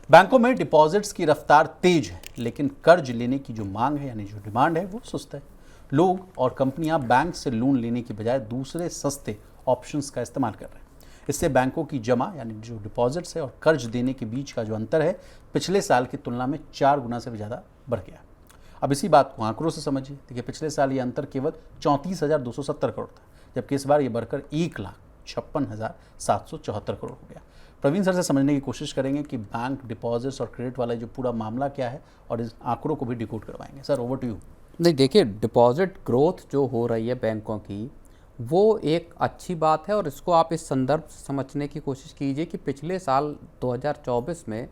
बैंकों में डिपॉजिट्स की रफ्तार तेज है, लेकिन कर्ज लेने की जो मांग है यानी जो डिमांड है वो सुस्त है। लोग और कंपनियां बैंक से लोन लेने की बजाय दूसरे सस्ते ऑप्शंस का इस्तेमाल कर रहे हैं। इससे बैंकों की जमा यानी जो डिपॉजिट्स है और कर्ज देने के बीच का जो अंतर है पिछले साल की तुलना में 4 गुना से भी ज़्यादा बढ़ गया। अब इसी बात को आंकड़ों से समझिए। देखिए, पिछले साल ये अंतर केवल 34,270 करोड़ था, जबकि इस बार ये बढ़कर 1,56,774 करोड़ हो गया। प्रवीण सर से समझने की कोशिश करेंगे कि बैंक डिपॉजिट्स और क्रेडिट वाला जो पूरा मामला क्या है और इस आंकड़ों को भी डिकोड करवाएंगे। Sir, over to you. नहीं, देखिए, डिपॉजिट ग्रोथ जो हो रही है बैंकों की, वो एक अच्छी बात है और इसको आप इस संदर्भ से समझने की कोशिश कीजिए कि पिछले साल 2024 में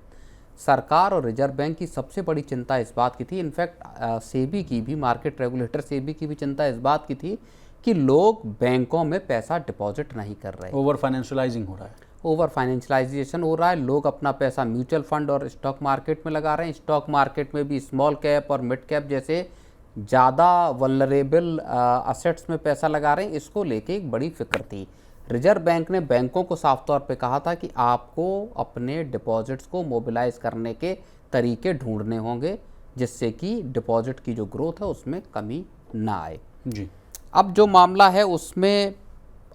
सरकार और रिजर्व बैंक की सबसे बड़ी चिंता इस बात की थी, इनफैक्ट सेबी की भी, मार्केट रेगुलेटर सेबी की भी चिंता इस बात की थी कि लोग बैंकों में पैसा डिपॉजिट नहीं कर रहे। ओवर फाइनेंशियलाइजिंग हो रहा है, ओवर फाइनेंशियलाइजेशन हो रहा है। लोग अपना पैसा म्यूचुअल फंड और स्टॉक मार्केट में लगा रहे हैं। स्टॉक मार्केट में भी स्मॉल कैप और मिड कैप जैसे ज़्यादा वल्नरेबल असेट्स में पैसा लगा रहे हैं। इसको लेके एक बड़ी फिक्र थी। रिजर्व बैंक ने बैंकों को साफ तौर पे कहा था कि आपको अपने डिपॉजिट्स को मोबिलाइज करने के तरीके ढूंढने होंगे जिससे कि डिपॉजिट की जो ग्रोथ है उसमें कमी ना आए जी। अब जो मामला है उसमें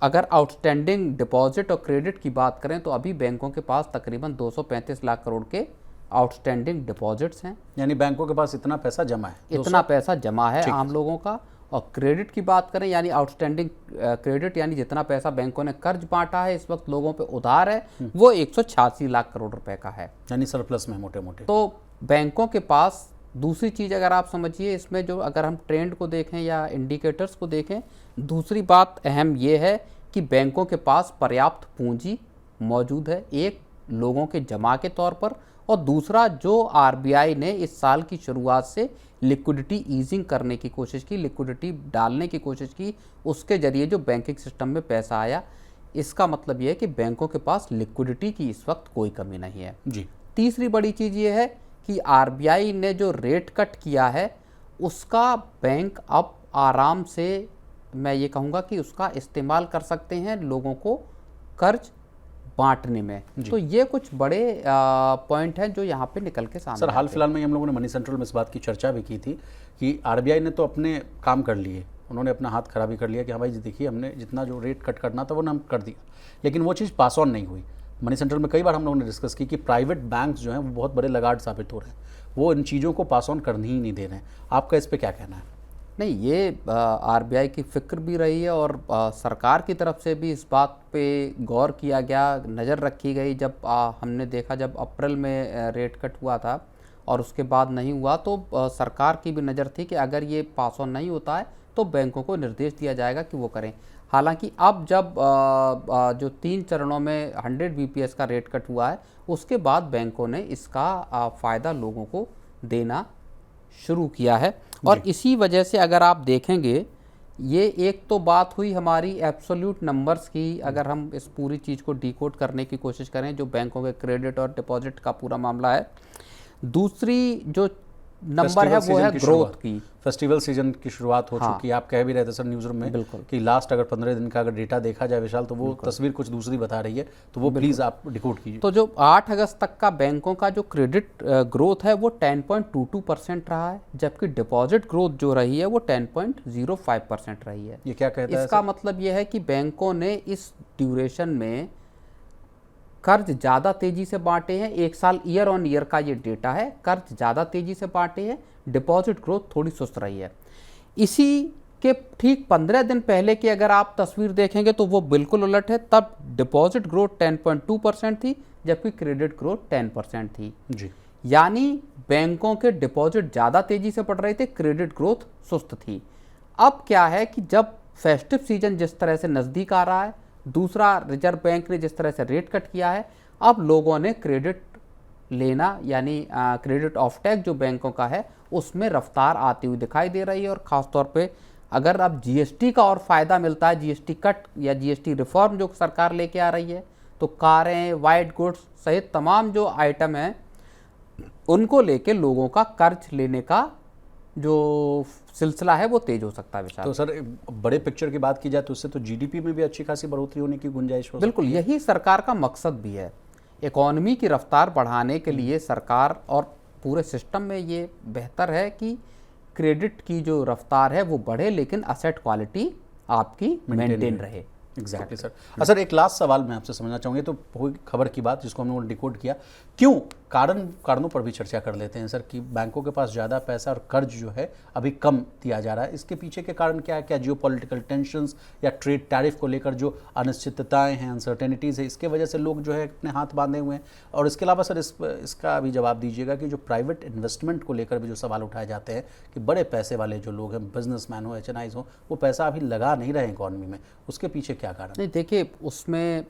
अगर आउटस्टैंडिंग डिपॉजिट और क्रेडिट की बात करें तो अभी बैंकों के पास तकरीबन 235 लाख करोड़ के आउटस्टैंडिंग डिपॉजिट्स हैं। यानी बैंकों के पास इतना पैसा जमा है, इतना पैसा जमा है आम लोगों का। और क्रेडिट की बात करें यानी आउटस्टैंडिंग क्रेडिट यानी जितना पैसा बैंकों ने कर्ज बांटा है इस वक्त लोगों पे उधार है, वो 186 लाख करोड़ रुपए का है, यानी सरप्लस में मोटे मोटे। तो बैंकों के पास दूसरी चीज़ अगर आप समझिए इसमें, जो अगर हम ट्रेंड को देखें या इंडिकेटर्स को देखें, दूसरी बात अहम ये है कि बैंकों के पास पर्याप्त पूंजी मौजूद है, एक लोगों के जमा के तौर पर, और दूसरा जो आरबीआई ने इस साल की शुरुआत से लिक्विडिटी ईजिंग करने की कोशिश की, लिक्विडिटी डालने की कोशिश की, उसके जरिए जो बैंकिंग सिस्टम में पैसा आया, इसका मतलब ये है कि बैंकों के पास लिक्विडिटी की इस वक्त कोई कमी नहीं है जी। तीसरी बड़ी चीज़ ये है कि आरबीआई ने जो रेट कट किया है उसका बैंक अब आराम से, मैं ये कहूँगा कि उसका इस्तेमाल कर सकते हैं लोगों को कर्ज बांटने में। तो ये कुछ बड़े पॉइंट हैं जो यहाँ पे निकल के सामने सर, हाल फिलहाल में हम लोगों ने मनी सेंट्रल में इस बात की चर्चा भी की थी कि आरबीआई ने तो अपने काम कर लिए, उन्होंने अपना हाथ खराबी कर लिया कि हाँ भाई जी देखिए हमने जितना जो रेट कट करना था वो हम कर दिया, लेकिन वो चीज़ पास ऑन नहीं हुई। मनी सेंट्रल में कई बार हम लोगों ने डिस्कस की कि प्राइवेट बैंक्स जो हैं वो बहुत बड़े लगाड़ साबित हो रहे हैं, वो इन चीज़ों को पास ऑन करने ही नहीं दे रहे हैं। आपका इस पर क्या कहना है? नहीं, ये आरबीआई की फिक्र भी रही है और सरकार की तरफ से भी इस बात पे गौर किया गया, नज़र रखी गई। जब हमने देखा जब अप्रैल में रेट कट हुआ था और उसके बाद नहीं हुआ, तो सरकार की भी नज़र थी कि अगर ये पास ऑन नहीं होता है तो बैंकों को निर्देश दिया जाएगा कि वो करें। हालांकि अब जब जो 3 चरणों में 100 बीपीएस का रेट कट हुआ है, उसके बाद बैंकों ने इसका फ़ायदा लोगों को देना शुरू किया है। और इसी वजह से अगर आप देखेंगे, ये एक तो बात हुई हमारी एब्सोल्यूट नंबर्स की, अगर हम इस पूरी चीज़ को डिकोड करने की कोशिश करें जो बैंकों के क्रेडिट और डिपॉजिट का पूरा मामला है। दूसरी जो नंबर है वो है ग्रोथ की। फेस्टिवल सीजन की शुरुआत हो चुकी है। आप कह भी रहे थे सर न्यूज़ रूम में कि लास्ट अगर 15 दिन का अगर डेटा देखा जाए विशाल, तो वो तस्वीर कुछ दूसरी बता रही है, तो वो प्लीज़ आप डिकोड कीजिए। तो जो 8 अगस्त तक का बैंकों का जो क्रेडिट ग्रोथ है वो 10.22% रहा है, जबकि डिपॉजिट ग्रोथ जो रही है वो 10.05% रही है। ये क्या कहता है? इसका मतलब ये है कि बैंकों ने इस ड्यूरेशन में कर्ज ज़्यादा तेज़ी से बांटे हैं। एक साल ईयर ऑन ईयर का ये डेटा है, कर्ज ज़्यादा तेज़ी से बांटे हैं, डिपॉजिट ग्रोथ थोड़ी सुस्त रही है। इसी के ठीक 15 दिन पहले की अगर आप तस्वीर देखेंगे तो वो बिल्कुल उलट है। तब डिपॉजिट ग्रोथ 10.2% थी, जबकि क्रेडिट ग्रोथ 10% थी जी। यानी बैंकों के डिपॉजिट ज़्यादा तेज़ी से बढ़ रहे थे, क्रेडिट ग्रोथ सुस्त थी। अब क्या है कि जब फेस्टिव सीजन जिस तरह से नज़दीक आ रहा है, दूसरा रिजर्व बैंक ने जिस तरह से रेट कट किया है, अब लोगों ने क्रेडिट लेना यानी क्रेडिट ऑफ टेक जो बैंकों का है उसमें रफ्तार आती हुई दिखाई दे रही है। और ख़ासतौर पे अगर अब जीएसटी का और फ़ायदा मिलता है, जीएसटी कट या जीएसटी रिफॉर्म जो सरकार लेके आ रही है, तो कारें, वाइट गुड्स सहित तमाम जो आइटम हैं उनको लेके लोगों का कर्ज लेने का जो सिलसिला है वो तेज हो सकता है विशाल। तो सर बड़े पिक्चर की बात की जाए तो उससे तो जीडीपी में भी अच्छी खासी बढ़ोतरी होने की गुंजाइश हो। बिल्कुल, यही सरकार का मकसद भी है। इकोनॉमी की रफ्तार बढ़ाने के लिए सरकार और पूरे सिस्टम में ये बेहतर है कि क्रेडिट की जो रफ्तार है वो बढ़े, लेकिन असेट क्वालिटी आपकी मेंटेन रहे। Exactly sir. सर एक लास्ट सवाल मैं आपसे समझना चाहूँगी, तो हुई खबर की बात जिसको हमने डिकोड किया, क्यों कारणों पर भी चर्चा कर लेते हैं सर कि बैंकों के पास ज़्यादा पैसा और कर्ज जो है अभी कम दिया जा रहा है। इसके पीछे के कारण क्या है? क्या जियोपॉलिटिकल टेंशंस या ट्रेड टैरिफ को लेकर जो अनिश्चितताएं हैं, अनसर्टेनिटीज़ है, इसके वजह से लोग जो है अपने हाथ बांधे हुए हैं? और इसके अलावा सर इसका भी जवाब दीजिएगा कि जो प्राइवेट इन्वेस्टमेंट को लेकर भी जो सवाल उठाए जाते हैं कि बड़े पैसे वाले जो लोग हैं, बिजनेसमैन हो, HNIs हो, वो पैसा अभी लगा नहीं रहे इकॉनमी में, उसके पीछे क्या कारण? नहीं, देखिए उसमें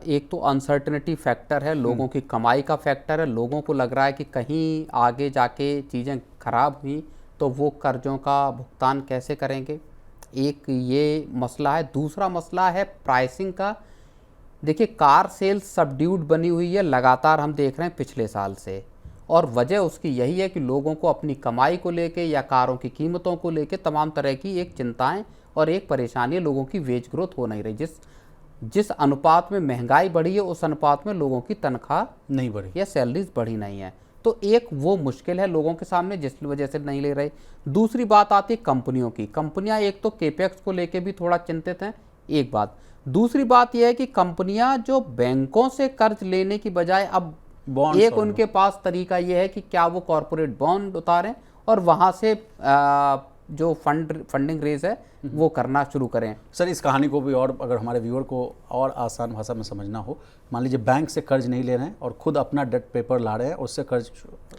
एक तो अनसर्टेनिटी फैक्टर है, लोगों की कमाई का फैक्टर है। लोगों को लग रहा है कि कहीं आगे जाके चीज़ें खराब हुई तो वो कर्जों का भुगतान कैसे करेंगे, एक ये मसला है। दूसरा मसला है प्राइसिंग का। देखिए कार सेल्स सबड्यूड बनी हुई है, लगातार हम देख रहे हैं पिछले साल से, और वजह उसकी यही है कि लोगों को अपनी कमाई को लेके या कारों की कीमतों को लेके तमाम तरह की एक चिंताएं और एक परेशानी है। लोगों की वेज ग्रोथ हो नहीं रही। जिस अनुपात में महंगाई बढ़ी है उस अनुपात में लोगों की तनख्वाह नहीं बढ़ी या सैलरीज बढ़ी नहीं है। तो एक वो मुश्किल है लोगों के सामने, जिस वजह से नहीं ले रहे। दूसरी बात आती है कंपनियों की। कंपनियां एक तो केपेक्स को लेके भी थोड़ा चिंतित हैं, एक बात। दूसरी बात यह है कि कंपनियां जो बैंकों से कर्ज लेने की बजाय अब एक उनके पास तरीका यह है कि क्या वो कॉरपोरेट बॉन्ड उतारें और वहां से जो फंडिंग रेज है वो करना शुरू करें। सर इस कहानी को भी और अगर हमारे व्यूअर को और आसान भाषा में समझना हो, मान लीजिए बैंक से कर्ज नहीं ले रहे हैं और खुद अपना डेट पेपर ला रहे हैं, उससे कर्ज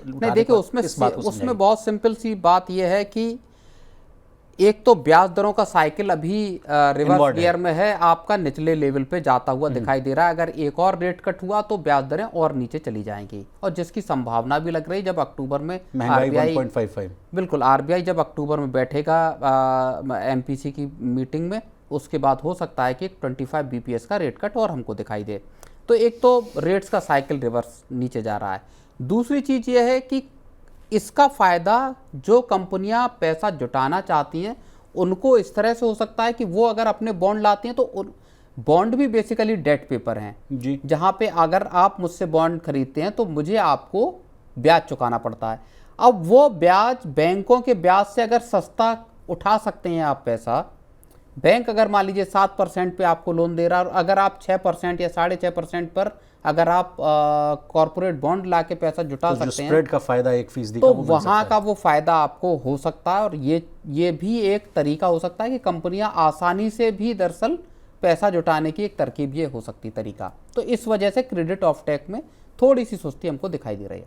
नहीं, देखिए उसमें बहुत सिंपल सी बात यह है कि एक तो ब्याज दरों का साइकिल अभी रिवर्स गियर में है, आपका निचले लेवल पे जाता हुआ दिखाई दे रहा है। अगर एक और रेट कट हुआ तो ब्याज दरें और नीचे चली जाएंगी, और जिसकी संभावना भी लग रही। जब अक्टूबर में महंगाई 1.55, बिल्कुल RBI जब अक्टूबर में बैठेगा MPC की मीटिंग में, उसके बाद हो सकता है कि 25 BPS का रेट कट और हमको दिखाई दे। तो एक तो रेट्स का साइकिल रिवर्स नीचे जा रहा है। दूसरी चीज यह है कि इसका फ़ायदा जो कंपनियां पैसा जुटाना चाहती हैं उनको इस तरह से हो सकता है कि वो अगर अपने बॉन्ड लाती हैं तो बॉन्ड भी बेसिकली डेट पेपर हैं जी, जहां पे अगर आप मुझसे बॉन्ड खरीदते हैं तो मुझे आपको ब्याज चुकाना पड़ता है। अब वो ब्याज बैंकों के ब्याज से अगर सस्ता उठा सकते हैं आप पैसा, बैंक अगर मान लीजिए 7% पे आपको लोन दे रहा है और अगर आप 6% या 6.5% पर अगर आप कॉर्पोरेट बॉन्ड ला के पैसा जुटा तो सकते हैं, स्प्रेड का फायदा 1% तो वहाँ का वो फायदा आपको हो सकता है। और ये भी एक तरीका हो सकता है कि कंपनियां आसानी से भी दरअसल पैसा जुटाने की एक तरकीब ये हो सकती तरीका। तो इस वजह से क्रेडिट ऑफ टेक में थोड़ी सी सुस्ती हमको दिखाई दे रही है।